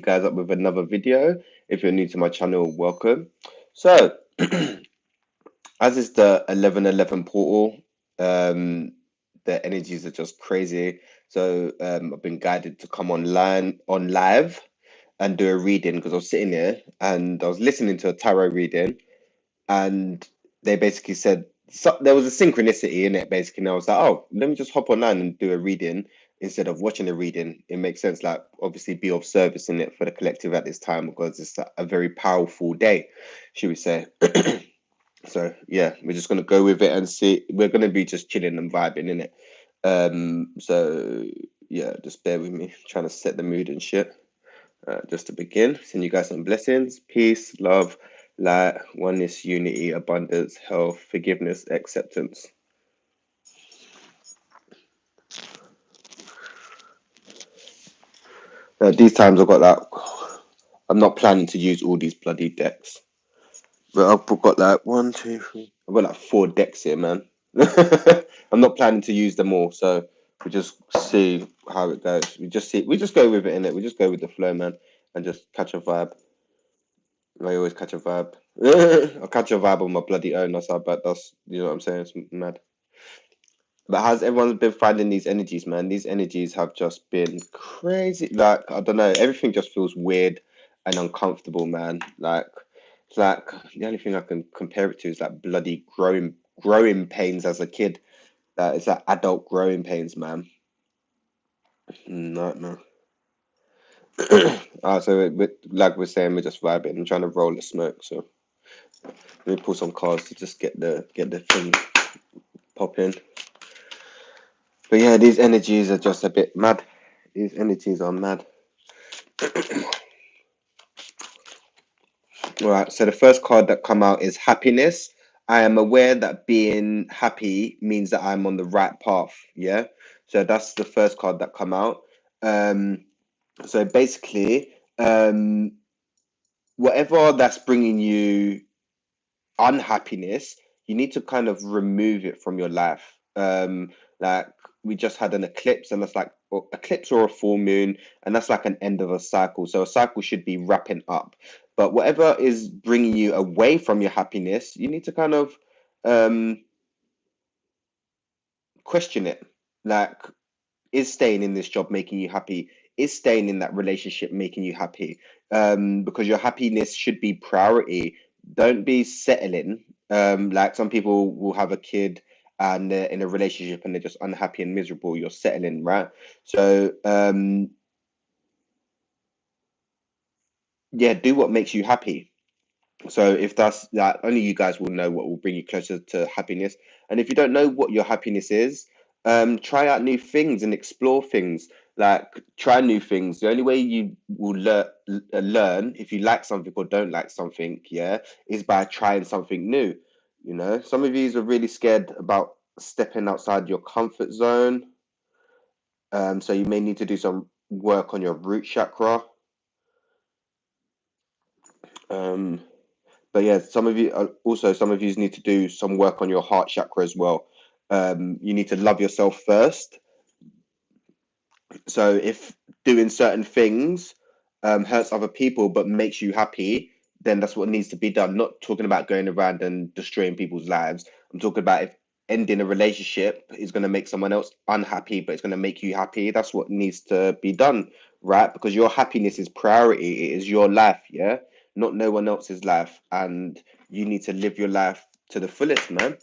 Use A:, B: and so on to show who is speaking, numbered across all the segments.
A: guys up with another video. If you're new to my channel, welcome. So, as is the 11:11 portal, um, the energies are just crazy. So, I've been guided to come on live, and do a reading because I was sitting here and I was listening to a tarot reading, and they basically said there was a synchronicity in it basically, and I was like, oh, let me just hop online and do a reading instead of watching a reading. It makes sense, like obviously be of service in it for the collective at this time because it's a very powerful day, should we say. So yeah, we're just gonna go with it and see. We're gonna be just chilling and vibing in it. So yeah, just bear with me, trying to set the mood and shit. Just to begin, send you guys some blessings, peace, love, light, oneness, unity, abundance, health, forgiveness, acceptance. These times I've got like, I'm not planning to use all these bloody decks, but I've got like one, two, three. I've got like 4 decks here, man. I'm not planning to use them all, so we just see how it goes. We just go with it in it. We just go with the flow, man, and just catch a vibe. I always catch a vibe. I catch a vibe on my bloody own. That's how bad. That's, you know what I'm saying. It's mad. But how's everyone been finding these energies, man? These energies have just been crazy. Like, I don't know, everything just feels weird and uncomfortable, man. Like, it's like the only thing I can compare it to is like bloody growing pains as a kid. It's like adult growing pains, man. Nightmare. So like we're saying, we're just vibing and trying to roll the smoke. So let me pull some cards to just get the thing popping. But yeah, these energies are just a bit mad. These energies are mad. All right, so the first card that come out is happiness. I am aware that being happy means that I'm on the right path. Yeah, so that's the first card that come out. Um, so basically, whatever that's bringing you unhappiness, you need to kind of remove it from your life. Like we just had an eclipse, and that's like eclipse or a full moon, and that's like an end of a cycle. So a cycle should be wrapping up. But whatever is bringing you away from your happiness, you need to kind of um, question it. Like, is staying in this job making you happy? Is staying in that relationship making you happy? Because your happiness should be priority. Don't be settling. Like some people will have a kid and they're in a relationship and they're just unhappy and miserable. You're settling, right? So yeah, do what makes you happy. So if that's like, only you guys will know what will bring you closer to happiness. And if you don't know what your happiness is, try out new things and explore things. Like try new things. The only way you will learn if you like something or don't like something, yeah, is by trying something new. You know, some of you are really scared about stepping outside your comfort zone. So you may need to do some work on your root chakra. Um, But yeah, some of you need to do some work on your heart chakra as well. You need to love yourself first. So if doing certain things hurts other people but makes you happy, then that's what needs to be done. Not talking about going around and destroying people's lives. I'm talking about if ending a relationship is going to make someone else unhappy, but it's going to make you happy. That's what needs to be done, right? Because your happiness is priority. It is your life, yeah, not no one else's life, and you need to live your life to the fullest, man.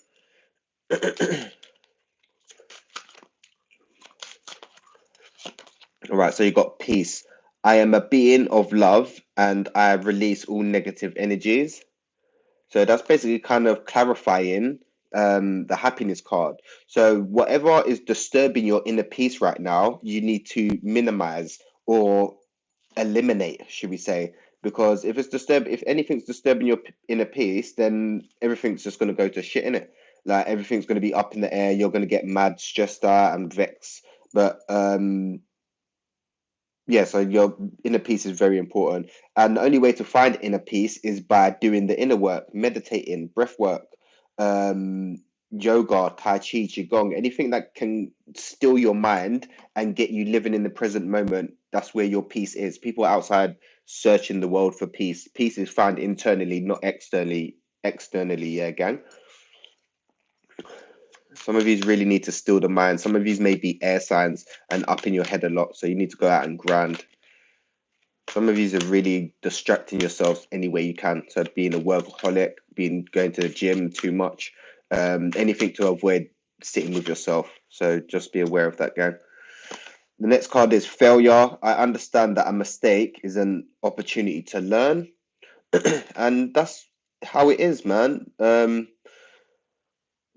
A: All right, so you got peace. I am a being of love and I release all negative energies. So that's basically kind of clarifying the happiness card. So whatever is disturbing your inner peace right now, you need to minimize or eliminate, should we say? Because if anything's disturbing your inner peace, then everything's just going to go to shit in it. Like everything's going to be up in the air. You're going to get mad, stressed out, and vexed. But yeah, so your inner peace is very important. And the only way to find inner peace is by doing the inner work, meditating, breath work, um, yoga, tai chi, qigong, anything that can still your mind and get you living in the present moment. that's where your peace is. People outside searching the world for peace. Peace is found internally, not externally. Externally, yeah, gang. Some of you really need to still the mind. Some of you may be air signs and up in your head a lot, so you need to go out and grind. Some of you are really distracting yourselves any way you can. So being a workaholic, being going to the gym too much, anything to avoid sitting with yourself. So just be aware of that, gang. The next card is failure. I understand that a mistake is an opportunity to learn, and that's how it is, man.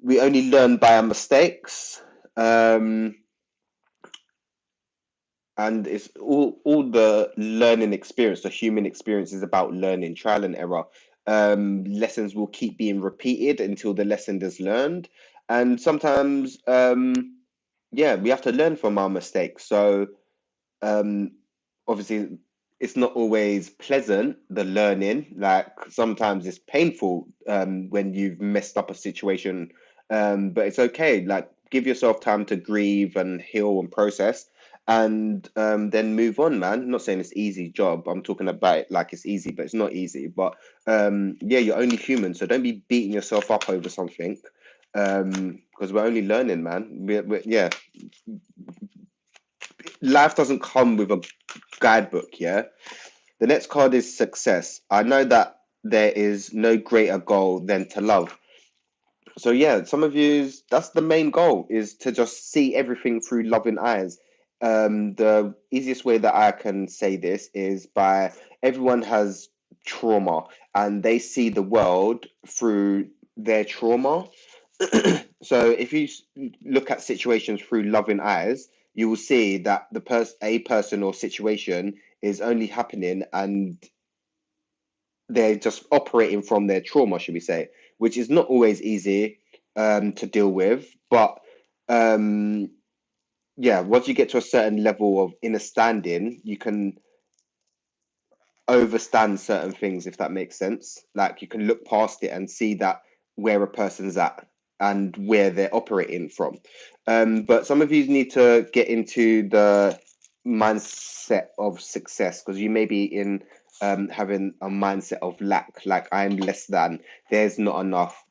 A: We only learn by our mistakes. And it's all the learning experience, the human experience is about learning, trial and error. Lessons will keep being repeated until the lesson is learned, and sometimes yeah, we have to learn from our mistakes. So um obviously it's not always pleasant, the learning. Like sometimes it's painful when you've messed up a situation, but it's okay. Like give yourself time to grieve and heal and process, and then move on, man. I'm not saying it's easy job, I'm talking about it like it's easy, but it's not easy. But yeah, you're only human, so don't be beating yourself up over something, because we're only learning, man. Yeah, life doesn't come with a guidebook, yeah. The next card is success. I know that there is no greater goal than to love. So yeah, some of you, that's the main goal, is to just see everything through loving eyes. The easiest way that I can say this is by everyone has trauma and they see the world through their trauma. So if you look at situations through loving eyes, you will see that a person or situation is only happening, and they're just operating from their trauma, should we say, which is not always easy to deal with. But um, yeah, once you get to a certain level of understanding, you can overstand certain things, if that makes sense. Like you can look past it and see that where a person's at and where they're operating from. But some of you need to get into the mindset of success, because you may be in having a mindset of lack, like I'm less than, there's not enough,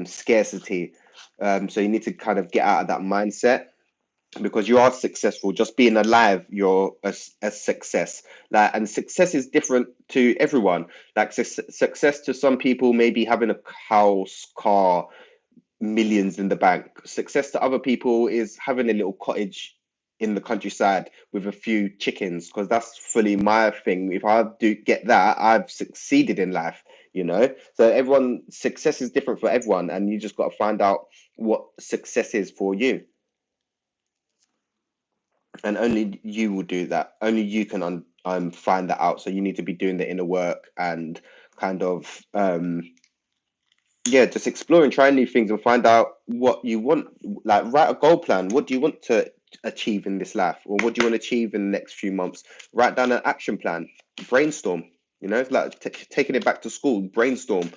A: scarcity. So you need to kind of get out of that mindset, because you are successful. Just being alive, you're a success. Like, and success is different to everyone. Like success to some people may be having a house, car, millions in the bank. Success to other people is having a little cottage in the countryside with a few chickens, because that's fully my thing. If I do get that, I've succeeded in life, you know. So everyone, success is different for everyone, and you just got to find out what success is for you, and only you will do that. Only you can find that out. So you need to be doing the inner work and kind of yeah, just exploring, trying new things, and find out what you want. Like write a goal plan. What do you want to achieve in this life, or what do you want to achieve in the next few months? Write down an action plan. Brainstorm. You know, it's like taking it back to school. Brainstorm.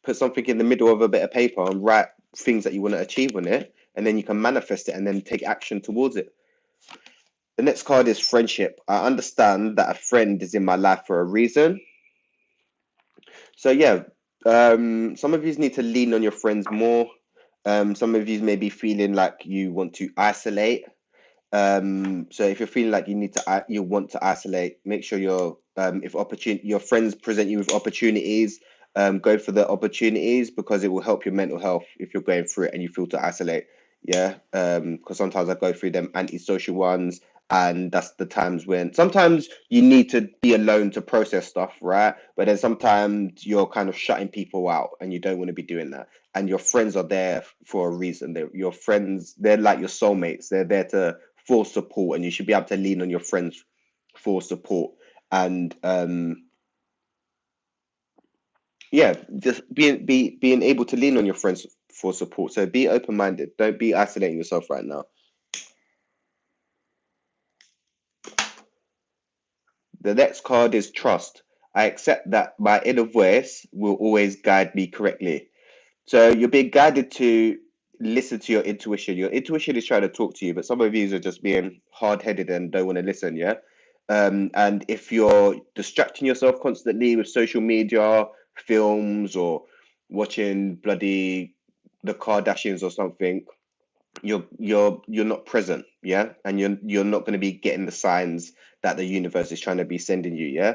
A: Put something in the middle of a bit of paper and write things that you want to achieve on it, and then you can manifest it and then take action towards it. The next card is friendship. I understand that a friend is in my life for a reason. So yeah, some of you need to lean on your friends more. Some of you may be feeling like you want to isolate. So if you're feeling like you want to isolate, make sure if your friends present you with opportunities, go for the opportunities, because it will help your mental health if you're going through it and you feel to isolate. Yeah, because sometimes I go through them antisocial ones, and that's the times when sometimes you need to be alone to process stuff, right? But then sometimes you're kind of shutting people out, and you don't want to be doing that. And your friends are there for a reason. Your friends, they're like your soulmates. They're there to for support, and you should be able to lean on your friends for support. And yeah, just being able to lean on your friends for support. So be open minded. Don't be isolating yourself right now. The next card is trust. I accept that my inner voice will always guide me correctly. So you're being guided to listen to your intuition. Your intuition is trying to talk to you, but some of you are just being hard headed and don't want to listen. Yeah. And if you're distracting yourself constantly with social media, films, or watching bloody the Kardashians or something, you're not present, yeah, and you're not going to be getting the signs that the universe is trying to be sending you, yeah.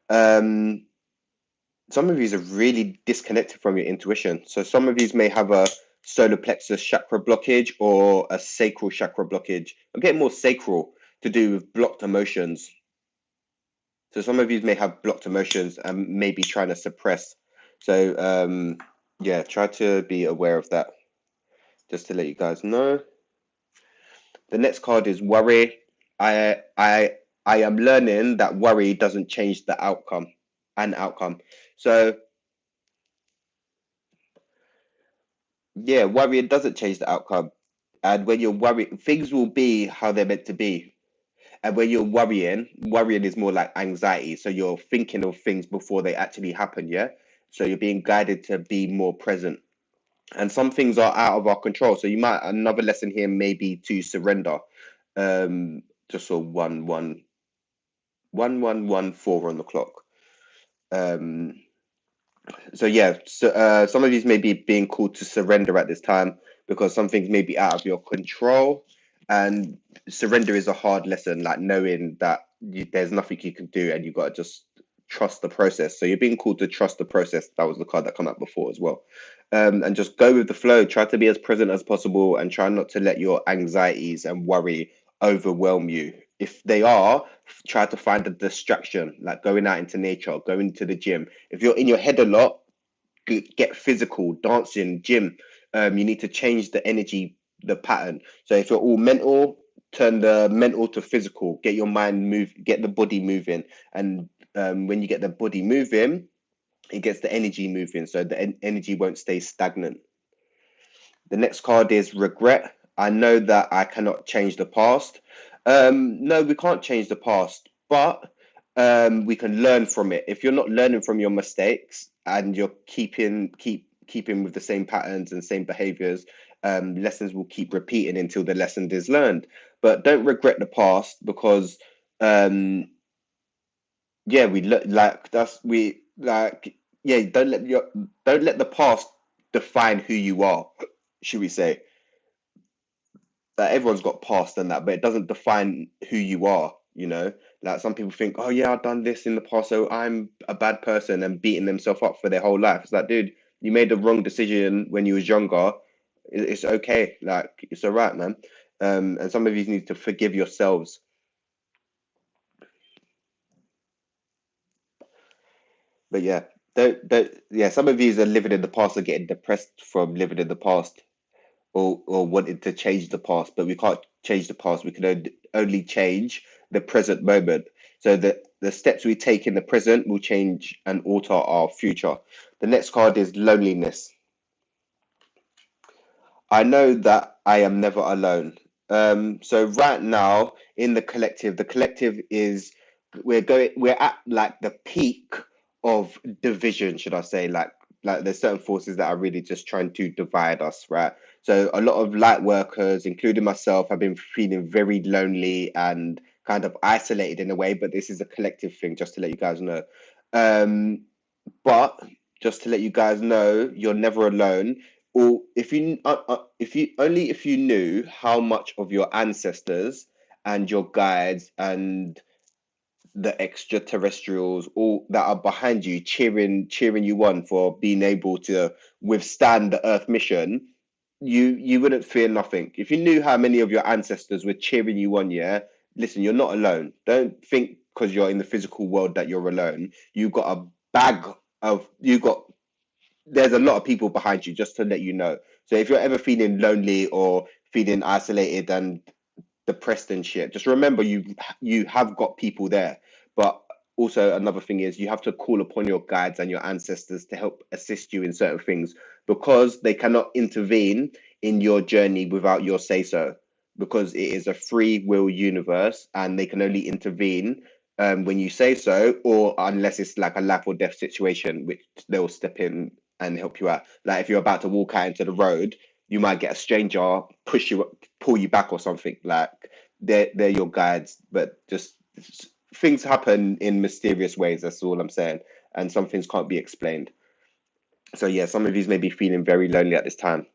A: Um, some of you are really disconnected from your intuition. So some of you may have a solar plexus chakra blockage or a sacral chakra blockage. I'm getting more sacral to do with blocked emotions. So some of you may have blocked emotions and maybe trying to suppress. So yeah, try to be aware of that. Just to let you guys know. The next card is worry. I am learning that worry doesn't change the outcome and outcome. So yeah, worrying doesn't change the outcome. And when you're worried, things will be how they're meant to be. And when you're worrying is more like anxiety. So you're thinking of things before they actually happen, yeah? So you're being guided to be more present. And some things are out of our control. So you might another lesson here may be to surrender. Just so 1114 on the clock. Um, so yeah, so some of these may be being called to surrender at this time because some things may be out of your control, and surrender is a hard lesson, like knowing that there's nothing you can do and you got to just trust the process. So you're being called to trust the process. That was the card that came up before as well. And just go with the flow. Try to be as present as possible and try not to let your anxieties and worry overwhelm you. If they are, try to find a distraction, like going out into nature, going to the gym. If you're in your head a lot, get physical, dancing, gym. You need to change the energy, the pattern. So if you're all mental, turn the mental to physical. Get your mind move, get the body moving, and when you get the body moving, it gets the energy moving. So the energy won't stay stagnant. The next card is regret. I know that I cannot change the past. No, we can't change the past, but we can learn from it. If you're not learning from your mistakes and you're keeping with the same patterns and same behaviors, lessons will keep repeating until the lesson is learned. But don't regret the past because um, yeah, we look like that's we like yeah. Don't let the past define who you are. Should we say? That everyone's got past and that, but it doesn't define who you are, you know? Like some people think, oh yeah, I've done this in the past, so I'm a bad person and beating themselves up for their whole life. It's like, dude, you made the wrong decision when you was younger. It's okay. Like it's all right, man. And some of you need to forgive yourselves. But yeah, don't yeah, some of you are living in the past are getting depressed from living in the past or wanted to change the past, but we can't change the past. We can only change the present moment. So the steps we take in the present will change and alter our future. The next card is loneliness. I know that I am never alone. So right now in the collective is we're at like the peak of division, should I say? Like there's certain forces that are really just trying to divide us, right? So a lot of light workers, including myself, have been feeling very lonely and kind of isolated in a way, but this is a collective thing, just to let you guys know. Um, but just to let you guys know, you're never alone. Or if you knew how much of your ancestors and your guides and the extraterrestrials all that are behind you cheering you on for being able to withstand the earth mission, you wouldn't fear nothing. If you knew how many of your ancestors were cheering you on, yeah, listen, you're not alone. Don't think because you're in the physical world that you're alone. You got a bag of you got there's a lot of people behind you, just to let you know. So if you're ever feeling lonely or feeling isolated and depressed and shit, just remember you have got people there. But also another thing is you have to call upon your guides and your ancestors to help assist you in certain things because they cannot intervene in your journey without your say so, because it is a free will universe and they can only intervene when you say so, or unless it's like a life or death situation, which they'll step in and help you out. Like if you're about to walk out into the road, you might get a stranger push you, pull you back or something. Like they're your guides, but just things happen in mysterious ways. That's all I'm saying, and some things can't be explained. So yeah, some of you may be feeling very lonely at this time.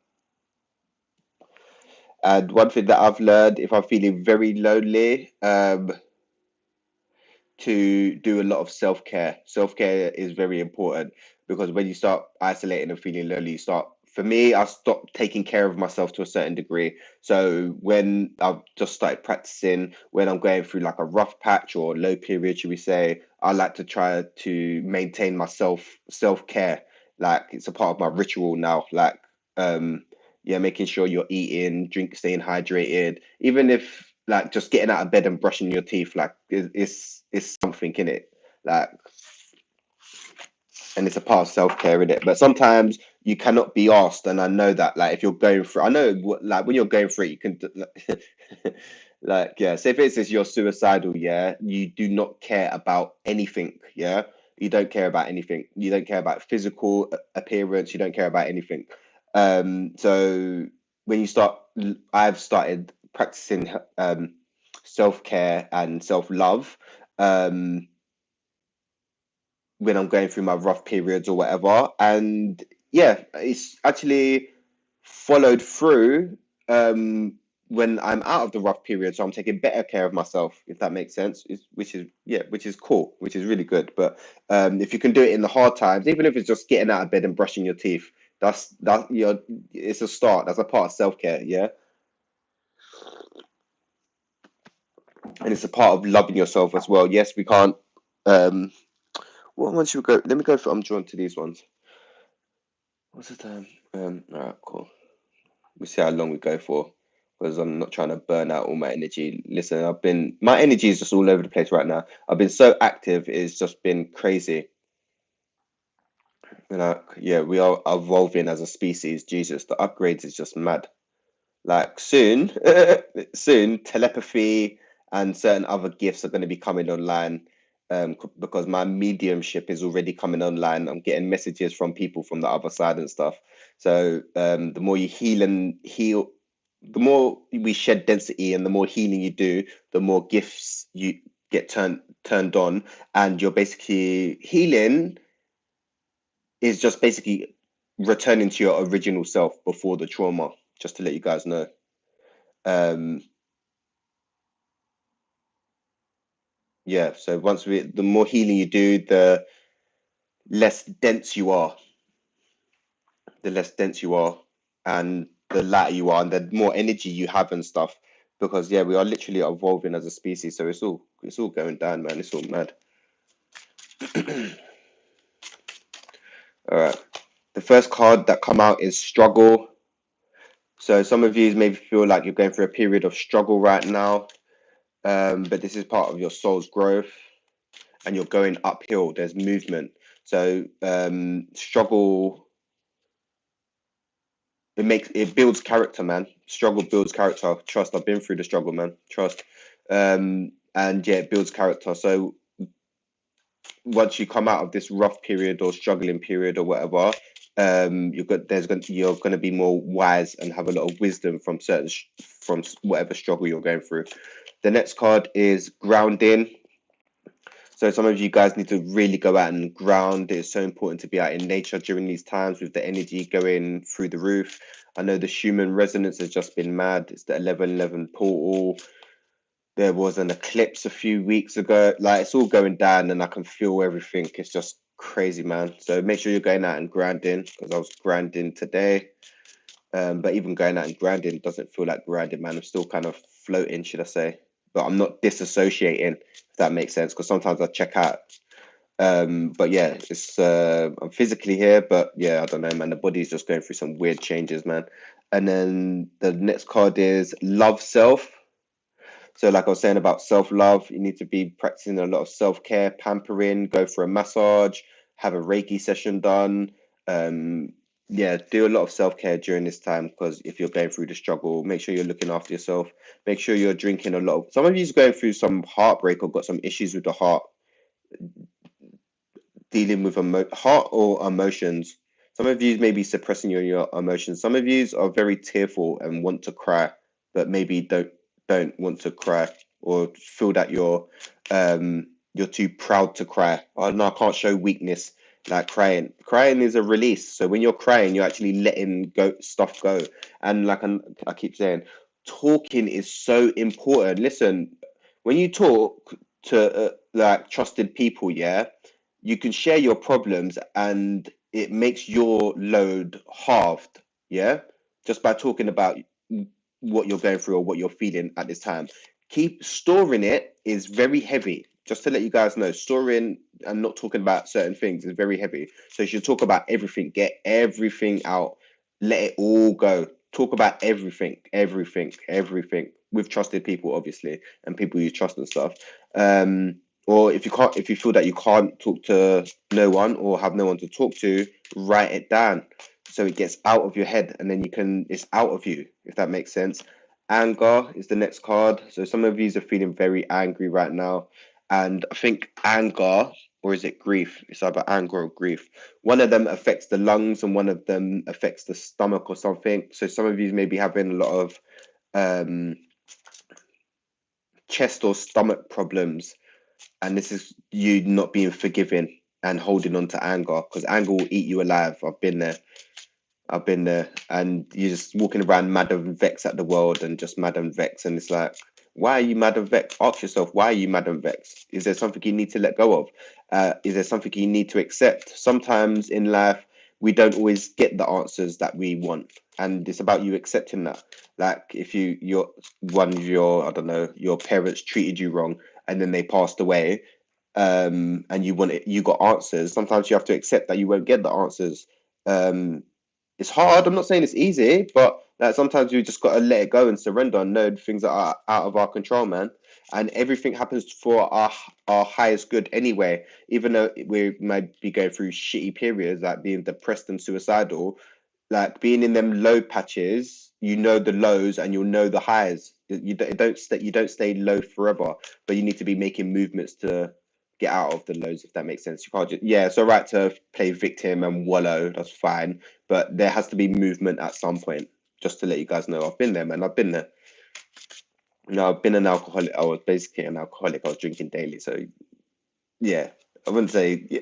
A: And one thing that I've learned, if I'm feeling very lonely, to do a lot of self-care. Self-care is very important because when you start isolating and feeling lonely, you start, for me, I stopped taking care of myself to a certain degree. So when I've just started practicing, when I'm going through like a rough patch or low period, should we say, I like to try to maintain my self-care. Like it's a part of my ritual now. Like yeah, making sure you're eating, staying hydrated, even if like just getting out of bed and brushing your teeth, like it's something in it, like, and it's a part of self care in it. But sometimes you cannot be asked, and I know that, like, if you're going through, I know like when you're going through it, you can like, yeah. Say for instance, you're suicidal, yeah, you do not care about anything, yeah. You don't care about anything. You don't care about physical appearance. You don't care about anything. So when you start, I've started practicing self care and self love. Um, when I'm going through my rough periods or whatever. And yeah, it's actually followed through when I'm out of the rough period. So I'm taking better care of myself, if that makes sense. Which is, yeah, which is cool, which is really good. But if you can do it in the hard times, even if it's just getting out of bed and brushing your teeth, it's a start. That's a part of self care, yeah, and it's a part of loving yourself as well. Yes, we can't. What one should we go? Let me go for. I'm drawn to these ones. What's the time? All right, cool. We'll see how long we go for because I'm not trying to burn out all my energy. Listen, my energy is just all over the place right now. I've been so active, it's just been crazy. Yeah, we are evolving as a species. Jesus, the upgrades is just mad. Like soon, soon, telepathy and certain other gifts are going to be coming online. Because my mediumship is already coming online. I'm getting messages from people from the other side and stuff. So the more you heal, the more we shed density and the more healing you do, the more gifts you get turned on, and you're basically healing is just basically returning to your original self before the trauma. Just to let you guys know. Um, yeah, so the more healing you do, the less dense you are, the less dense you are, and the lighter you are, and the more energy you have and stuff. Because yeah, we are literally evolving as a species, so it's all going down, man. It's all mad. All right, the first card that come out is struggle. So some of you maybe feel like you're going through a period of struggle right now, but this is part of your soul's growth, and you're going uphill. There's movement. So struggle, it builds character, man. Struggle builds character. Trust. I've been through the struggle, man. Trust. And yeah, it builds character. So once you come out of this rough period or struggling period or whatever, you're gonna be more wise and have a lot of wisdom from whatever struggle you're going through. The next card is grounding. So some of you guys need to really go out and ground. It's so important to be out in nature during these times with the energy going through the roof. I know the Schumann resonance has just been mad. It's the 1111 portal. There was an eclipse a few weeks ago. Like it's all going down and I can feel everything. It's just crazy, man. So make sure you're going out and grinding because I was grinding today. But even going out and grinding doesn't feel like grinding, man. I'm still kind of floating, should I say. But I'm not disassociating, if that makes sense. Because sometimes I check out. But yeah, it's I'm physically here, but yeah, I don't know, man. The body's just going through some weird changes, man. And then the next card is love self. So, like I was saying about self love, you need to be practicing a lot of self care, pampering, go for a massage, have a Reiki session done. Um, yeah, do a lot of self care during this time because if you're going through the struggle, make sure you're looking after yourself. Make sure you're drinking a lot of. Some of you's going through some heartbreak or got some issues with the heart, dealing with heart or emotions. Some of you may be suppressing your emotions. Some of you are very tearful and want to cry, but maybe don't want to cry or feel that you're You're too proud to cry. Oh no, I can't show weakness like crying. Crying is a release. So when you're crying, you're actually letting go stuff go. And like I keep saying, talking is so important. Listen, when you talk to like trusted people, yeah, you can share your problems and it makes your load halved, yeah, just by talking about what you're going through or what you're feeling at this time. Keep storing it is very heavy. Just to let you guys know, storing and not talking about certain things is very heavy. So you should talk about everything, get everything out, let it all go. Talk about everything, everything with trusted people, obviously, and people you trust and stuff. Or if you can't, if you feel that you can't talk to no one or have no one to talk to, write it down so it gets out of your head and then you can, it's out of you, if that makes sense. Anger is the next card. So some of you are feeling very angry right now. And I think anger, or is it grief? It's either anger or grief. One of them affects the lungs and one of them affects the stomach or something. So some of you may be having a lot of um, chest or stomach problems. And this is you not being forgiving and holding on to anger because anger will eat you alive. I've been there. I've been there, and you're just walking around mad and vexed at the world and just mad and vexed. And it's like, why are you mad and vexed? Ask yourself, why are you mad and vexed? Is there something you need to let go of? Is there something you need to accept? Sometimes in life, we don't always get the answers that we want, and it's about you accepting that. Like if your one of your, I don't know, your parents treated you wrong, and then they passed away, and you got answers. Sometimes you have to accept that you won't get the answers. Um, it's hard. I'm not saying it's easy, but like sometimes we just gotta let it go and surrender and know things that are out of our control, man. And everything happens for our highest good anyway. Even though we might be going through shitty periods, like being depressed and suicidal, like being in them low patches, you know the lows and you'll know the highs. You don't stay low forever, but you need to be making movements to get out of the lows, if that makes sense. You can't just, yeah, it's all right to play victim and wallow, that's fine, but there has to be movement at some point. Just to let you guys know, I've been there, man. I've been there. No, I've been an alcoholic. I was basically an alcoholic. I was drinking daily, so yeah, I wouldn't say yeah.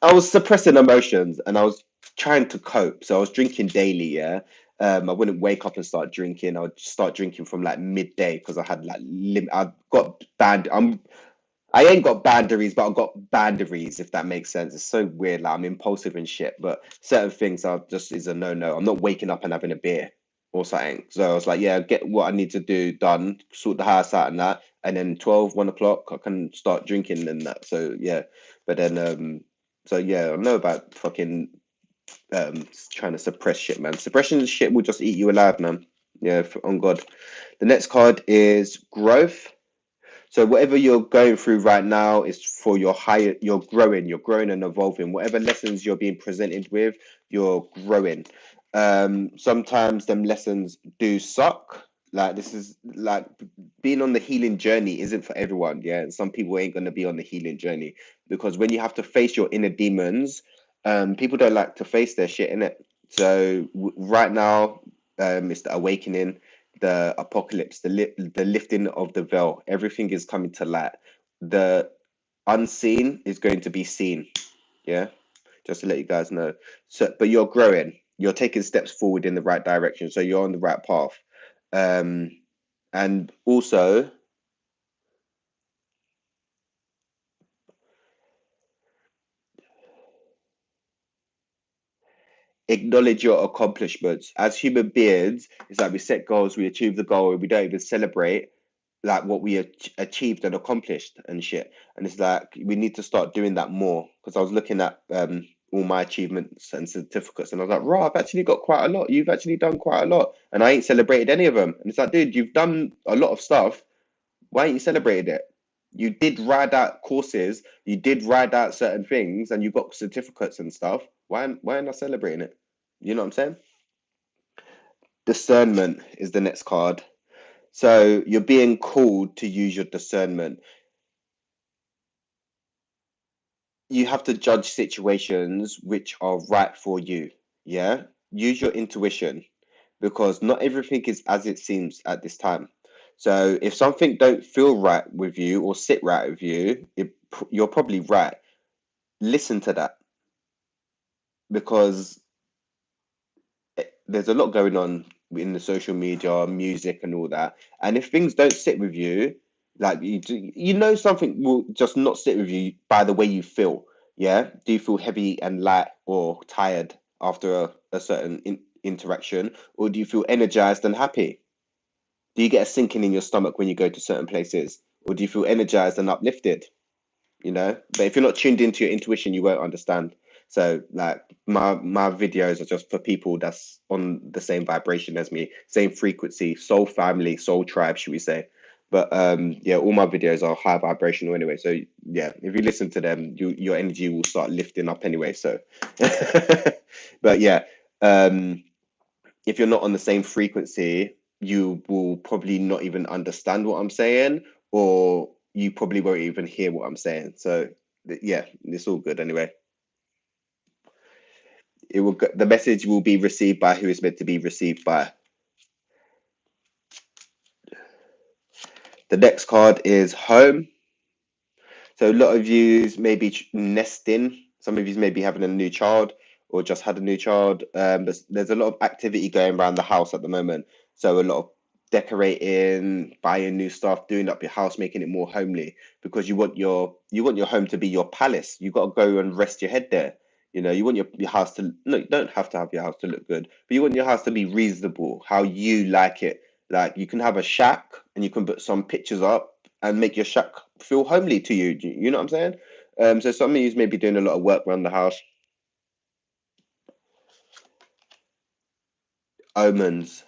A: I was suppressing emotions and I was trying to cope. So I was drinking daily, yeah. I wouldn't wake up and start drinking. I would start drinking from like midday because I had like I got banned. I ain't got boundaries, but I've got boundaries, if that makes sense. It's so weird. Like I'm impulsive and shit, but certain things are just is a no. I'm not waking up and having a beer or something. So I was like, yeah, get what I need to do done, sort the house out and that, and then 12, 1 o'clock, I can start drinking and that. So yeah, but then so yeah, I know about fucking trying to suppress shit, man. Suppression shit will just eat you alive, man. Yeah, on God. The next card is growth. So whatever you're going through right now is for your higher, you're growing and evolving. Whatever lessons you're being presented with, you're growing. Sometimes them lessons do suck. Like this is like being on the healing journey isn't for everyone. Yeah. And some people ain't gonna be on the healing journey because when you have to face your inner demons, people don't like to face their shit in it. So right now, it's the awakening, the apocalypse, the lifting of the veil. Everything is coming to light. The unseen is going to be seen. Yeah, just to let you guys know. So, but you're growing. You're taking steps forward in the right direction. So you're on the right path. Um, and also acknowledge your accomplishments. As human beings, it's like we set goals, we achieve the goal, and we don't even celebrate like what we achieved and accomplished and shit. And it's like we need to start doing that more. Because I was looking at all my achievements and certificates, and I was like, "Raw, I've actually got quite a lot. You've actually done quite a lot, and I ain't celebrated any of them." And it's like, dude, you've done a lot of stuff. Why ain't you celebrated it? You did ride out courses, you did ride out certain things, and you got certificates and stuff. Why am I celebrating it? You know what I'm saying? Discernment is the next card. So you're being called to use your discernment. You have to judge situations which are right for you. Yeah. Use your intuition because not everything is as it seems at this time. So if something don't feel right with you or sit right with you, you're probably right. Listen to that, because there's a lot going on in the social media, music, and all that. And if things don't sit with you, like you know something will just not sit with you by the way you feel. Yeah, do you feel heavy and light or tired after a certain interaction, or do you feel energized and happy? Do you get a sinking in your stomach when you go to certain places, or do you feel energized and uplifted? But if you're not tuned into your intuition, you won't understand. So like my videos are just for people that's on the same vibration as me, same frequency, soul family, soul tribe, should we say. But yeah, all my videos are high vibrational anyway, so yeah, if you listen to them, your energy will start lifting up anyway. So but yeah, um if you're not on the same frequency, you will probably not even understand what I'm saying, or you probably won't even hear what I'm saying. So yeah, it's all good anyway. The message will be received by who it's meant to be received by. The next card is home. So a lot of you may be nesting. Some of you may be having a new child or just had a new child. But there's a lot of activity going around the house at the moment. So a lot of decorating, buying new stuff, doing up your house, making it more homely, because you want your home to be your palace. You got to go and rest your head there. You want your house to no, you don't have to have your house to look good, but you want your house to be reasonable, how you like it. Like you can have a shack and you can put some pictures up and make your shack feel homely to you. You know what I'm saying? So some of you may be doing a lot of work around the house. Omens.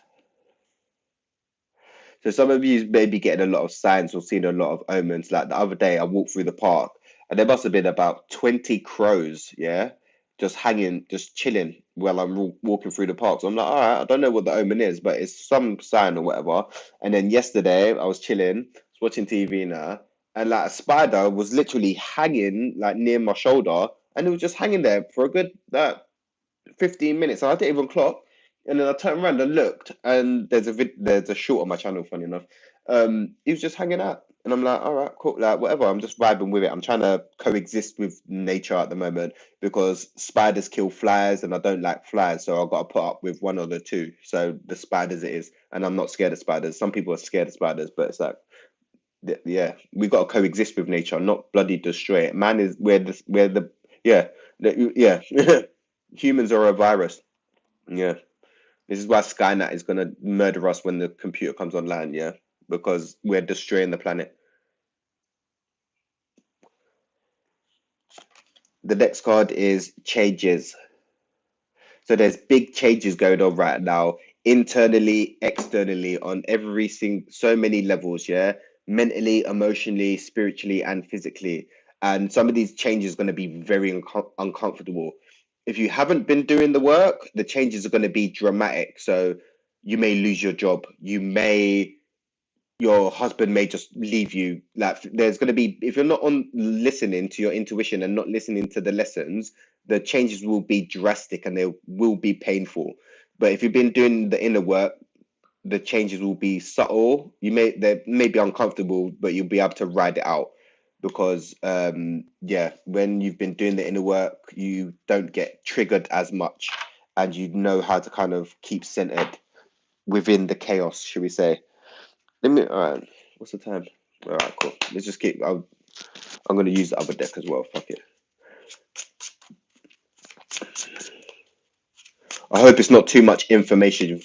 A: So some of you may be getting a lot of signs or seeing a lot of omens. Like the other day, I walked through the park and there must have been about 20 crows, yeah, just hanging, just chilling while I'm walking through the park. So I'm like, all right, I don't know what the omen is, but it's some sign or whatever. And then yesterday, I was chilling, was watching TV now, and like a spider was literally hanging like near my shoulder, and it was just hanging there for a good 15 minutes. And I didn't even clock. And then I turned around and looked, and there's a short on my channel, funny enough. He was just hanging out. And I'm like, all right, cool, like whatever. I'm just vibing with it. I'm trying to coexist with nature at the moment because spiders kill flies, and I don't like flies, so I've got to put up with one or the two. So the spiders it is, and I'm not scared of spiders. Some people are scared of spiders, but it's like, yeah, we got to coexist with nature, not bloody destroy it. Man is where the yeah, yeah. Humans are a virus. Yeah. This is why Skynet is gonna murder us when the computer comes online, yeah? Because we're destroying the planet. The next card is changes. So there's big changes going on right now, internally, externally, on so many levels, yeah? Mentally, emotionally, spiritually, and physically. And some of these changes are going to be very uncomfortable. If you haven't been doing the work, the changes are going to be dramatic. So you may lose your job. Your husband may just leave you. Like there's going to be, if you're not on listening to your intuition and not listening to the lessons, the changes will be drastic and they will be painful. But if you've been doing the inner work, the changes will be subtle. They may be uncomfortable, but you'll be able to ride it out, because yeah, when you've been doing the inner work, you don't get triggered as much, and you know how to kind of keep centered within the chaos, should we say. All right. What's the time? All right, cool. Let's just keep. I'm going to use the other deck as well. Fuck it. I hope it's not too much information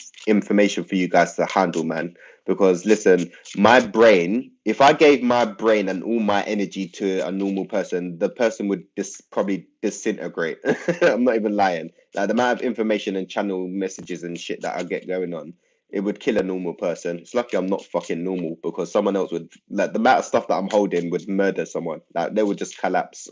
A: for you guys to handle, man. Because listen, my brain. If I gave my brain and all my energy to a normal person, the person would probably disintegrate. I'm not even lying. Like the amount of information and channel messages and shit that I get going on, it would kill a normal person. It's lucky I'm not fucking normal, because someone else would, like, the amount of stuff that I'm holding would murder someone. Like they would just collapse.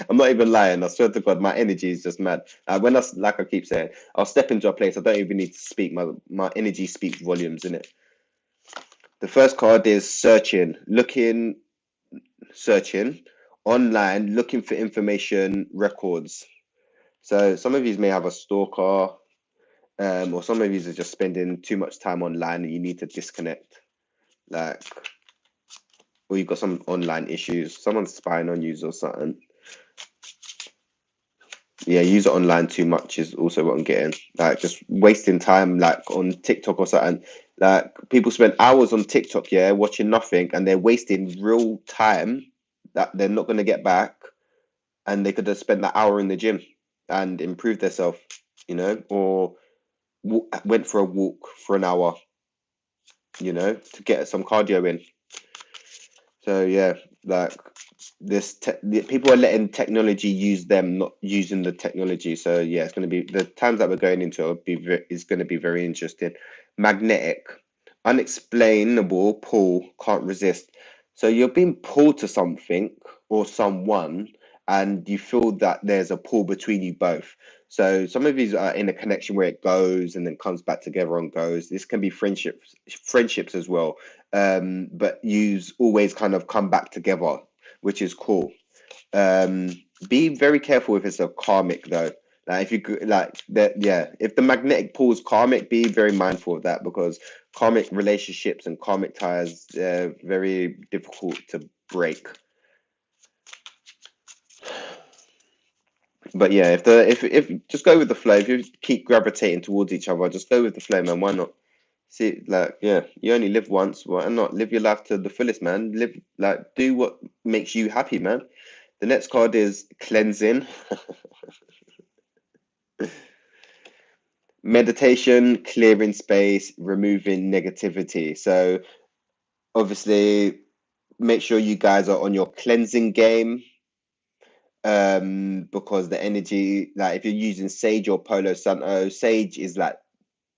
A: I'm not even lying. I swear to God, my energy is just mad. Like I keep saying, I'll step into a place. I don't even need to speak. My energy speaks volumes, in it. The first card is searching online, looking for information records. So some of you may have a stalker, or some of you are just spending too much time online and you need to disconnect. like, or you've got some online issues, someone's spying on you or something. Yeah, use it online too much is also what I'm getting. Like just wasting time like on TikTok or something. Like people spend hours on TikTok, yeah, watching nothing, and they're wasting real time that they're not gonna get back, and they could have spent that hour in the gym and improved themselves, or went for a walk for an hour, to get some cardio in. So yeah, like people are letting technology use them, not using the technology. So yeah, it's going to be the times that we're going into is going to be very interesting. Magnetic, unexplainable pull, can't resist. So you're being pulled to something or someone, and you feel that there's a pull between you both. So some of these are in a connection where it goes and then comes back together and goes. This can be friendships as well, but yous always kind of come back together, which is cool. Um, be very careful if it's a karmic though. Like if like that, yeah. If the magnetic pull is karmic, be very mindful of that because karmic relationships and karmic ties are very difficult to break. But yeah, if just go with the flow. If you keep gravitating towards each other, just go with the flow, man. Why not? See, like, yeah, you only live once. Why not live your life to the fullest, man? Live, like, do what makes you happy, man. The next card is cleansing, meditation, clearing space, removing negativity. So obviously, make sure you guys are on your cleansing game. Because the energy, like, if you're using Sage or Palo Santo, Sage is like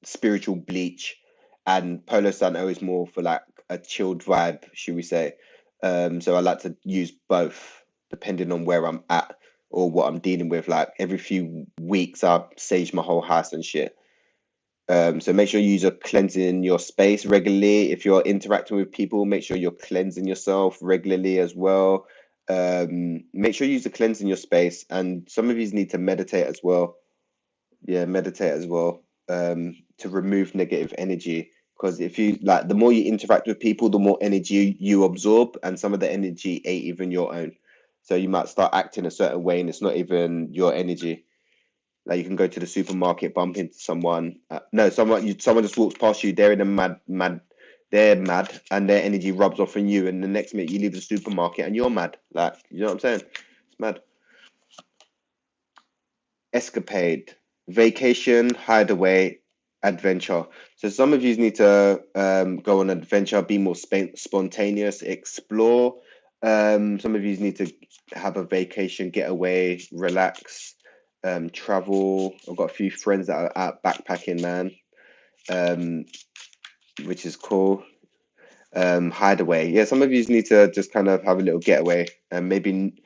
A: spiritual bleach, and Palo Santo is more for like a chilled vibe, should we say? So I like to use both depending on where I'm at or what I'm dealing with. Like every few weeks, I sage my whole house and shit. So make sure you're cleansing your space regularly. If you're interacting with people, make sure you're cleansing yourself regularly as well. Make sure you're cleansing your space, and some of you need to meditate as well. Yeah, meditate as well, to remove negative energy. Because if you like, the more you interact with people, the more energy you absorb, and some of the energy ain't even your own. So you might start acting a certain way, and it's not even your energy. Like you can go to the supermarket, bump into someone. No, someone just walks past you. They're in a mad. They're mad, and their energy rubs off on you. And the next minute, you leave the supermarket, and you're mad. Like, you know what I'm saying? It's mad. Escapade, vacation, hideaway, adventure. So some of you need to go on an adventure, be more spontaneous, explore. Some of you need to have a vacation, get away, relax, travel. I've got a few friends that are out backpacking, man, um, which is cool. Hideaway. Yeah, some of you need to just kind of have a little getaway and maybe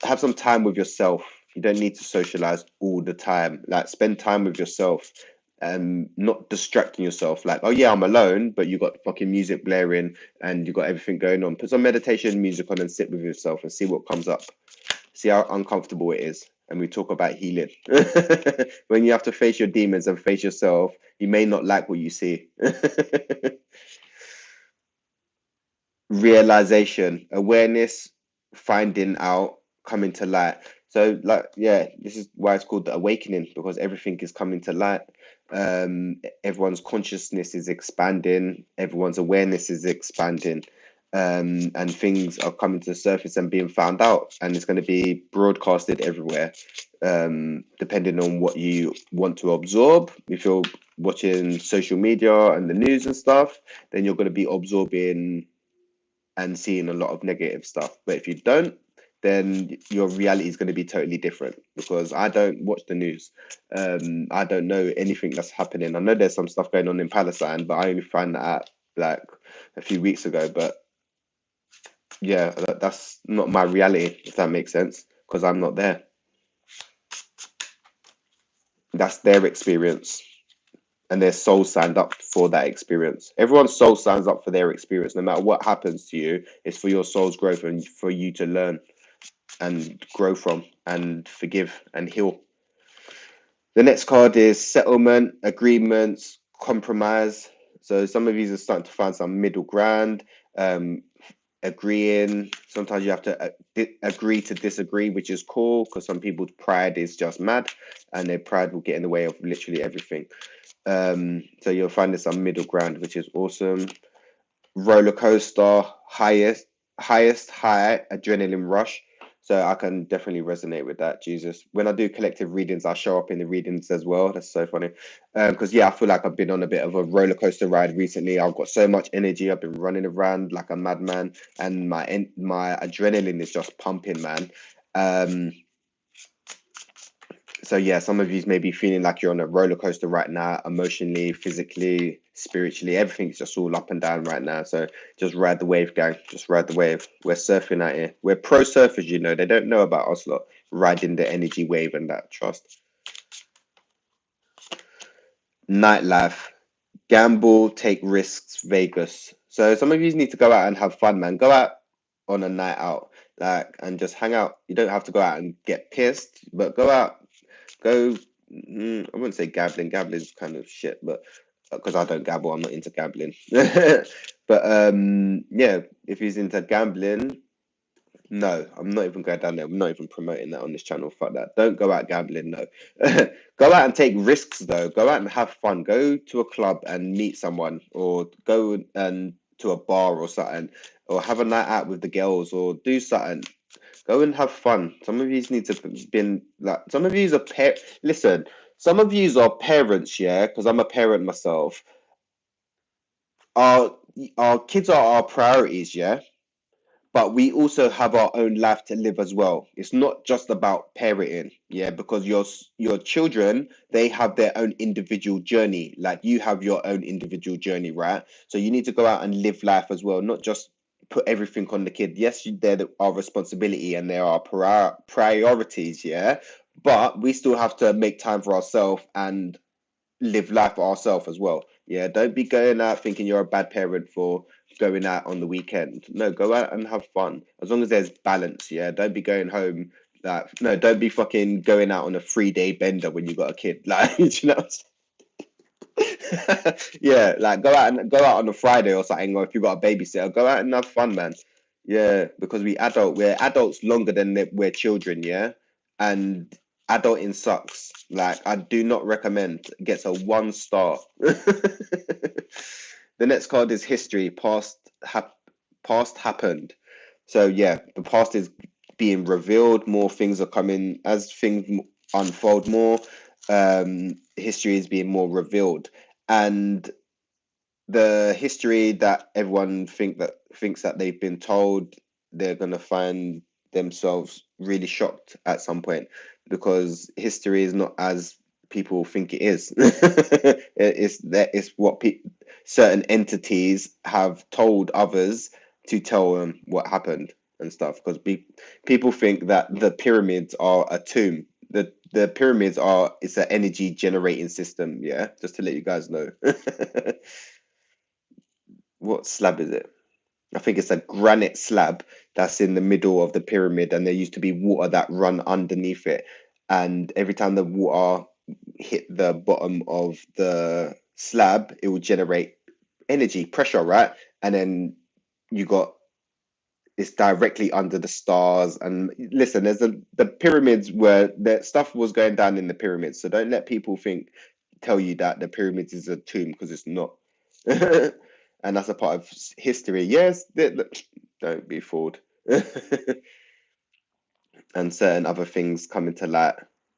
A: have some time with yourself. You don't need to socialize all the time. Like spend time with yourself and not distracting yourself. Like, oh yeah, I'm alone, but you got fucking music blaring and you got everything going on. Put some meditation music on and sit with yourself and see what comes up. See how uncomfortable it is. And we talk about healing. When you have to face your demons and face yourself, you may not like what you see. Realization, awareness, finding out, coming to light. So, like, yeah, this is why it's called the awakening because everything is coming to light. Everyone's consciousness is expanding, everyone's awareness is expanding, and things are coming to the surface and being found out, and it's going to be broadcasted everywhere, depending on what you want to absorb. If you're watching social media and the news and stuff, then you're going to be absorbing and seeing a lot of negative stuff. But if you don't, then your reality is going to be totally different because I don't watch the news. I don't know anything that's happening. I know there's some stuff going on in Palestine, but I only found that out like a few weeks ago. But yeah, that's not my reality, if that makes sense, because I'm not there. That's their experience. And their soul signed up for that experience. Everyone's soul signs up for their experience. No matter what happens to you, it's for your soul's growth and for you to learn and grow from and forgive and heal. The next card is settlement, agreements, compromise. So some of you are starting to find some middle ground, um, agreeing. Sometimes you have to agree to disagree, which is cool because some people's pride is just mad, and their pride will get in the way of literally everything. So you're finding some middle ground, which is awesome. Roller coaster, highest high adrenaline rush. So I can definitely resonate with that. Jesus, when I do collective readings, I show up in the readings as well. That's so funny. Because yeah, I feel like I've been on a bit of a roller coaster ride recently. I've got so much energy. I've been running around like a madman, and my adrenaline is just pumping, man. Um, so yeah, some of you may be feeling like you're on a roller coaster right now, emotionally, physically, spiritually. Everything's just all up and down right now. So just ride the wave, gang. Just ride the wave. We're surfing out here. We're pro surfers, you know. They don't know about us lot riding the energy wave and that. Trust. Nightlife, gamble, take risks, Vegas. So some of you need to go out and have fun, man. Go out on a night out, like, and just hang out. You don't have to go out and get pissed, but go out. Go, I wouldn't say gambling. Gambling is kind of shit, but because I don't gamble, I'm not into gambling. But yeah, if he's into gambling, no, I'm not even going down there. I'm not even promoting that on this channel. Fuck that. Don't go out gambling. No, go out and take risks though. Go out and have fun. Go to a club and meet someone, or go and to a bar or something, or have a night out with the girls, or do something. Go and have fun. Some of you need to been like some of you are listen, some of you are parents, yeah, because I'm a parent myself. Our our kids are our priorities, yeah. But we also have our own life to live as well. It's not just about parenting, yeah, because your children, they have their own individual journey. Like you have your own individual journey, right? So you need to go out and live life as well, not just put everything on the kid. Yes, they're our responsibility and there are priorities, yeah, but we still have to make time for ourselves and live life for ourselves as well. Yeah, don't be going out thinking you're a bad parent for going out on the weekend. No, go out and have fun. As long as there's balance, yeah. Don't be going home like no, don't be fucking going out on a 3 day bender when you got a kid. Like, you know what I'm saying? Yeah, like go out on a Friday or something, or if you got a babysitter, go out and have fun, man. Yeah, because we're adults longer than we're children, yeah. And adulting sucks. Like I do not recommend. It gets a 1 star. The next card is history. Past happened. So yeah, the past is being revealed. More things are coming as things unfold more. History is being more revealed, and the history that everyone thinks that they've been told, they're gonna find themselves really shocked at some point because history is not as people think it is. It's what certain entities have told others to tell them what happened and stuff. Because people think that the pyramids are a tomb. The pyramids are it's an energy generating system. Yeah, just to let you guys know. What slab is it? I think it's a granite slab that's in the middle of the pyramid, and there used to be water that run underneath it. And every time the water hit the bottom of the slab, it would generate energy, pressure, right? And then you got it's directly under the stars. And listen, there's the pyramids where the stuff was going down in the pyramids. So don't let people tell you that the pyramids is a tomb because it's not. And that's a part of history. Yes, don't be fooled. And certain other things come into light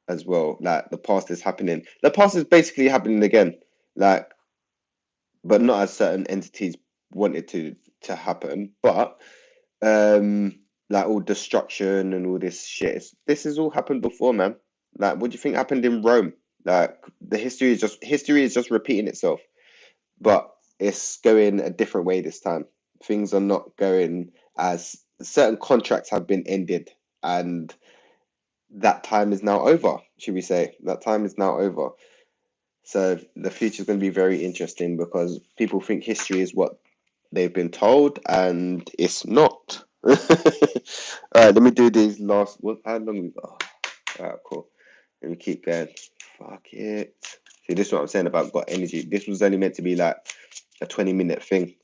A: as well. Like the past is happening. The past is basically happening again. Like, but not as certain entities want it to happen. But like all destruction and all this shit. This has all happened before, man. Like, what do you think happened in Rome? Like, the history is just repeating itself, but it's going a different way this time. Things are not going as certain contracts have been ended, and that time is now over. Should we say that time is now over? So the future is going to be very interesting because people think history is what they've been told, and it's not. All right, let me do these last. What? How long we got? All right, cool. Let me keep going. Fuck it. See, this is what I'm saying about got energy. This was only meant to be like a 20-minute thing.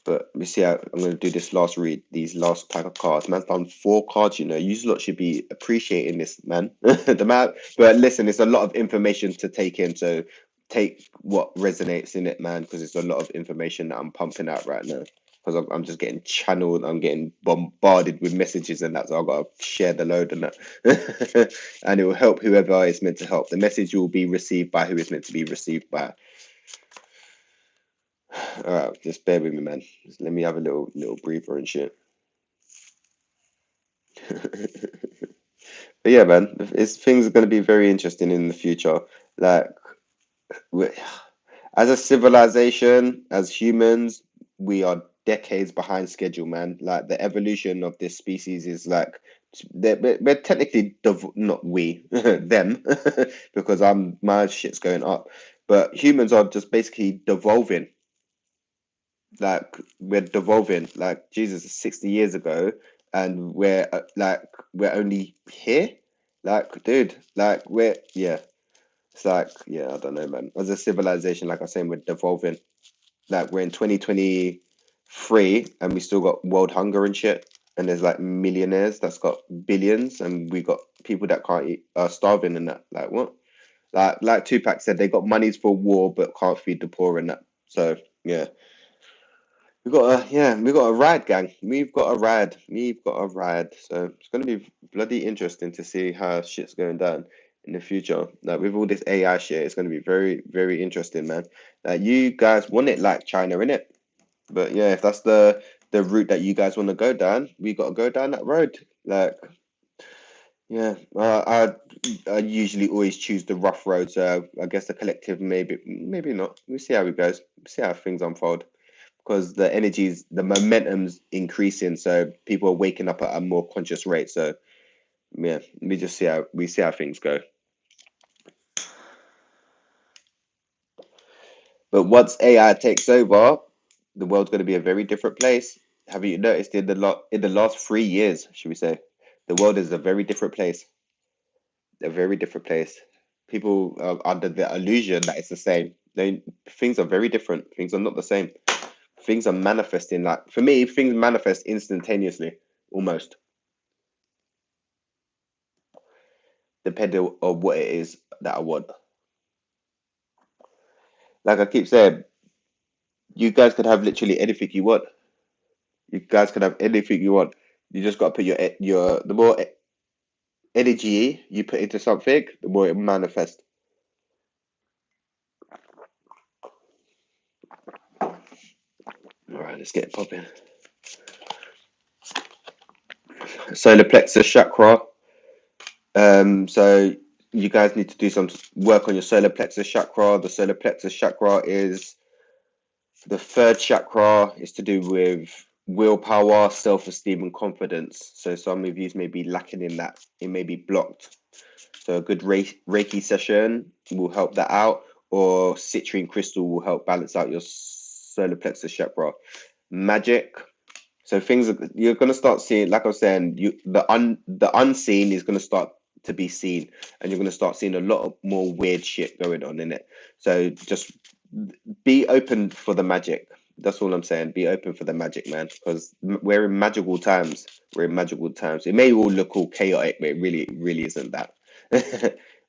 A: But we see how I'm going to do this last read, these last pack of cards. Man's done 4 cards, you know. You lot should be appreciating this, man. The man, but listen, it's a lot of information to take in. So take what resonates in it, man, because it's a lot of information that I'm pumping out right now. Because I'm just getting channeled, I'm getting bombarded with messages and that. So I've got to share the load and that. And it will help whoever is meant to help. The message will be received by who is meant to be received by. All right, just bear with me, man. Just let me have a little breather and shit. But yeah, man, it's things are going to be very interesting in the future. Like, we as a civilization, as humans, we are decades behind schedule, man. Like the evolution of this species is like we're technically not we them because my shit's going up, but humans are just basically devolving. Like we're devolving. Like Jesus, 60 years ago, and we're only here. Like, dude, like we're yeah. It's like yeah, I don't know, man. As a civilization, like I was saying, we're devolving. Like we're in 2023, and we still got world hunger and shit. And there's like millionaires that's got billions, and we got people that can't eat, are starving and that. Like what? Like Tupac said, they got monies for war but can't feed the poor and that. So yeah. We got a ride, gang. We've got a ride. We've got a ride. So it's gonna be bloody interesting to see how shit's going down in the future. Like with all this AI shit, it's gonna be very, very interesting, man. Like you guys want it like China, innit? But yeah, if that's the route that you guys want to go down, we gotta go down that road. Like, yeah, I usually always choose the rough road. So I guess the collective maybe not. We'll see how it goes. See how things unfold because the momentum's increasing, so people are waking up at a more conscious rate. So yeah, we see how things go. But once AI takes over, the world's going to be a very different place. Have you noticed in the last 3 years, should we say, the world is a very different place, a very different place. People are under the illusion that it's the same. Things are very different. Things are not the same. Things are manifesting like for me, things manifest instantaneously, almost depending on what it is that I want. Like I keep saying, you guys could have literally anything you want. You guys could have anything you want. You just got to put your the more energy you put into something, the more it manifests. All right, let's get it popping. Solar plexus chakra. So you guys need to do some work on your solar plexus chakra. The solar plexus chakra is the third chakra. Is to do with willpower, self-esteem, and confidence. So some of you may be lacking in that. It may be blocked. So a good Reiki session will help that out, or citrine crystal will help balance out your solar plexus chakra. Magic. So you're gonna start seeing, like I was saying, the unseen is gonna start to be seen, and you're gonna start seeing a lot of more weird shit going on in it. So just be open for the magic. That's all I'm saying. Be open for the magic, man, because we're in magical times. We're in magical times. It may all look all chaotic, but it really isn't that.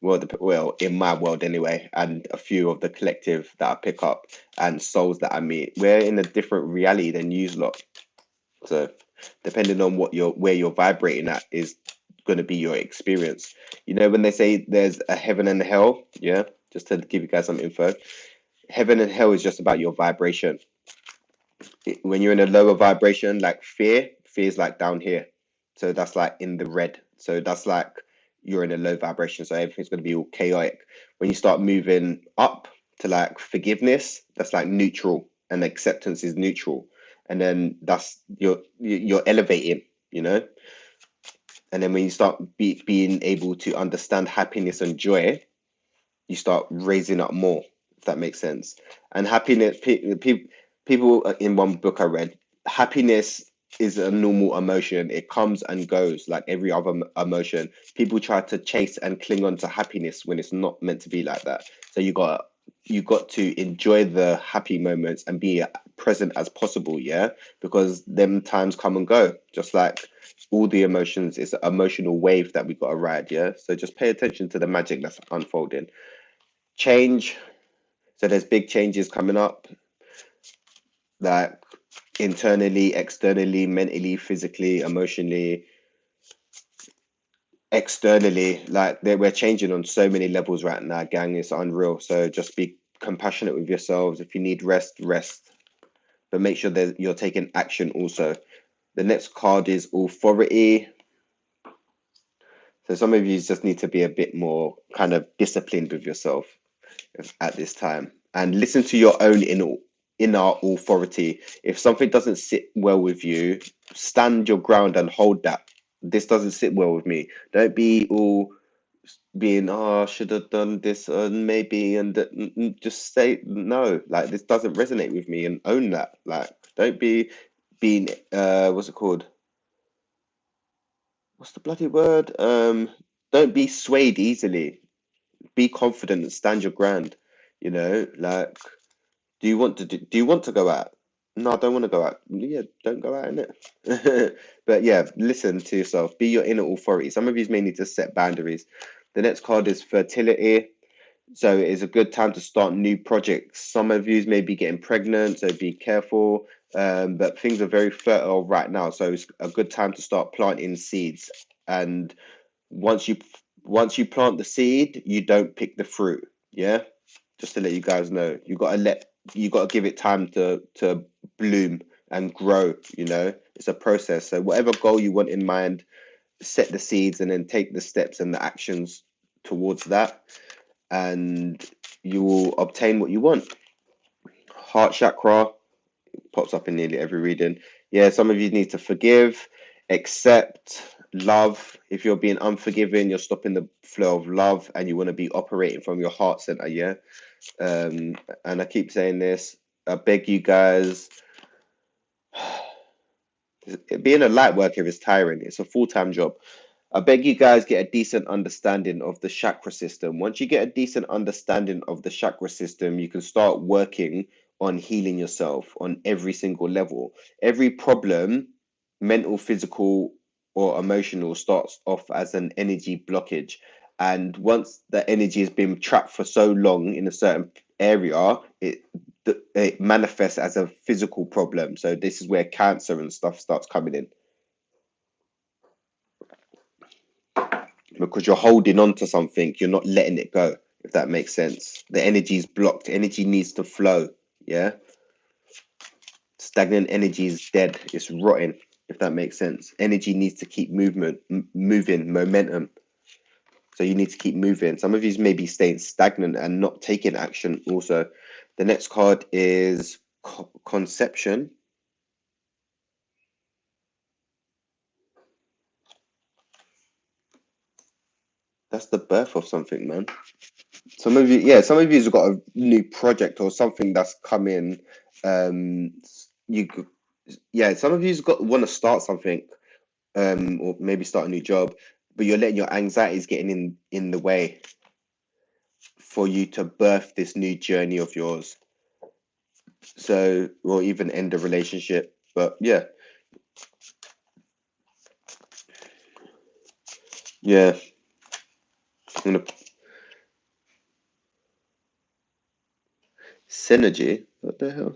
A: Well, in my world anyway, and a few of the collective that I pick up and souls that I meet, we're in a different reality than you lot. So, depending on where you're vibrating at is going to be your experience. You know, when they say there's a heaven and a hell, yeah, just to give you guys some info, heaven and hell is just about your vibration. When you're in a lower vibration, like fear is like down here. So that's like in the red. So that's like you're in a low vibration. So everything's going to be all chaotic. When you start moving up to like forgiveness, that's like neutral, and acceptance is neutral. And then that's you're elevating, you know. And then when you start being able to understand happiness and joy, you start raising up more, if that makes sense. And happiness, people in one book I read, happiness is a normal emotion. It comes and goes like every other emotion. People try to chase and cling on to happiness when it's not meant to be like that. So you got you got to enjoy the happy moments and be present as possible, yeah, because them times come and go, just like all the emotions. It's an emotional wave that we got to ride, yeah. So just pay attention to the magic that's unfolding. Change. So there's big changes coming up, like internally, externally, mentally, physically, emotionally, externally. Like we're changing on so many levels right now, gang. It's unreal. So just be compassionate with yourselves. If you need rest, rest, but make sure that you're taking action also. The next card is authority. So some of you just need to be a bit more kind of disciplined with yourself at this time and listen to your own inner authority. If something doesn't sit well with you, stand your ground and hold that. This doesn't sit well with me. Don't be all being, oh, I should have done this and maybe, and just say no. Like this doesn't resonate with me, and own that. Like don't be being what's it called? What's the bloody word? Don't be swayed easily. Be confident and stand your ground. You know, like, do you want to go out? No, I don't want to go out. Yeah, don't go out in it. But yeah, listen to yourself. Be your inner authority. Some of you may need to set boundaries. The next card is fertility. So it is a good time to start new projects. Some of you may be getting pregnant, so be careful. But things are very fertile right now, so it's a good time to start planting seeds. And once you once you plant the seed, you don't pick the fruit. Yeah, just to let you guys know, you gotta give it time to bloom and grow. You know, it's a process. So whatever goal you want in mind, set the seeds and then take the steps and the actions towards that, and you will obtain what you want. Heart chakra pops up in nearly every reading. Yeah, some of you need to forgive, accept, love. If you're being unforgiving, you're stopping the flow of love and you want to be operating from your heart center. Yeah. And I keep saying this, I beg you guys, being a light worker is tiring. It's a full-time job. I beg you guys get a decent understanding of the chakra system. Once you get a decent understanding of the chakra system, you can start working on healing yourself on every single level. Every problem, mental, physical, or emotional, starts off as an energy blockage. And once the energy has been trapped for so long in a certain area, it manifests as a physical problem. So this is where cancer and stuff starts coming in, because you're holding on to something, you're not letting it go, if that makes sense. The energy is blocked, energy needs to flow. Yeah, stagnant energy is dead, it's rotting, if that makes sense. Energy needs to keep moving, momentum. So you need to keep moving. Some of you may be staying stagnant and not taking action also. The next card is conception. That's the birth of something, man. Some of you, yeah, some of you've got a new project or something that's coming. Um, you, yeah, some of you's got want to start something, or maybe start a new job, but you're letting your anxieties getting in the way for you to birth this new journey of yours. So, or even end a relationship. But yeah, yeah, I'm gonna synergy. What the hell?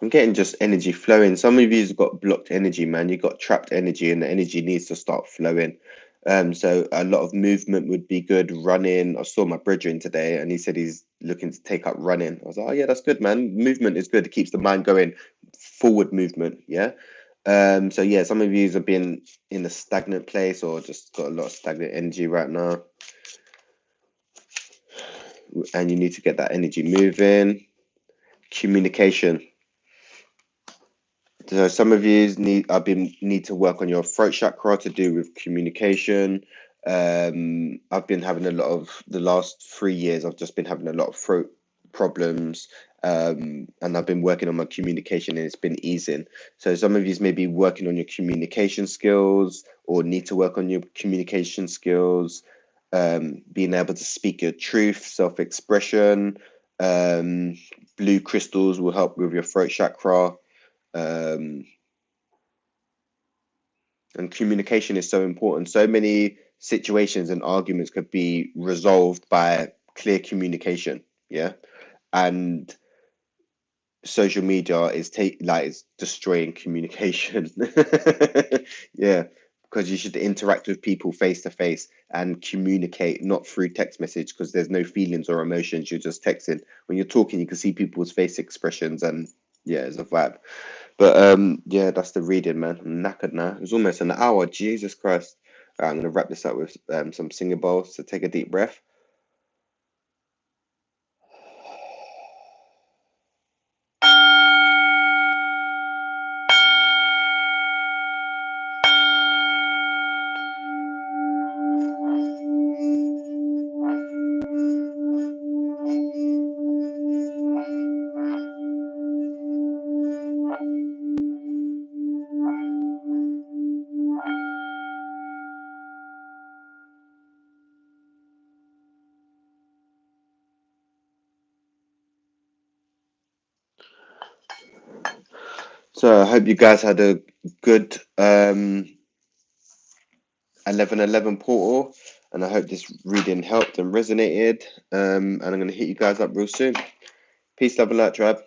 A: I'm getting just energy flowing. Some of you's got blocked energy, man. You got trapped energy, and the energy needs to start flowing. So a lot of movement would be good. Running. I saw my brethren today, and he said he's looking to take up running. I was like, oh yeah, that's good, man. Movement is good. It keeps the mind going. Forward movement, yeah. So yeah, some of you have been in a stagnant place or just got a lot of stagnant energy right now, and you need to get that energy moving. Communication. So some of you need to work on your throat chakra to do with communication. I've been having a lot of the last 3 years. I've just been having a lot of throat problems, and I've been working on my communication and it's been easing. So some of you may be working on your communication skills or need to work on your communication skills, being able to speak your truth, self-expression. Um, blue crystals will help with your throat chakra. Um, and communication is so important. So many situations and arguments could be resolved by clear communication. Yeah. And social media is it's destroying communication. Yeah, because you should interact with people face to face and communicate, not through text message, because there's no feelings or emotions. You're just texting. When you're talking, you can see people's face expressions, and yeah, it's a vibe. But yeah, that's the reading, man. I'm knackered now. It was almost an hour. Jesus Christ. I'm gonna wrap this up with some singing bowls. So take a deep breath. So I hope you guys had a good 1111 portal, and I hope this reading helped and resonated. And I'm going to hit you guys up real soon. Peace, love, and light, tribe.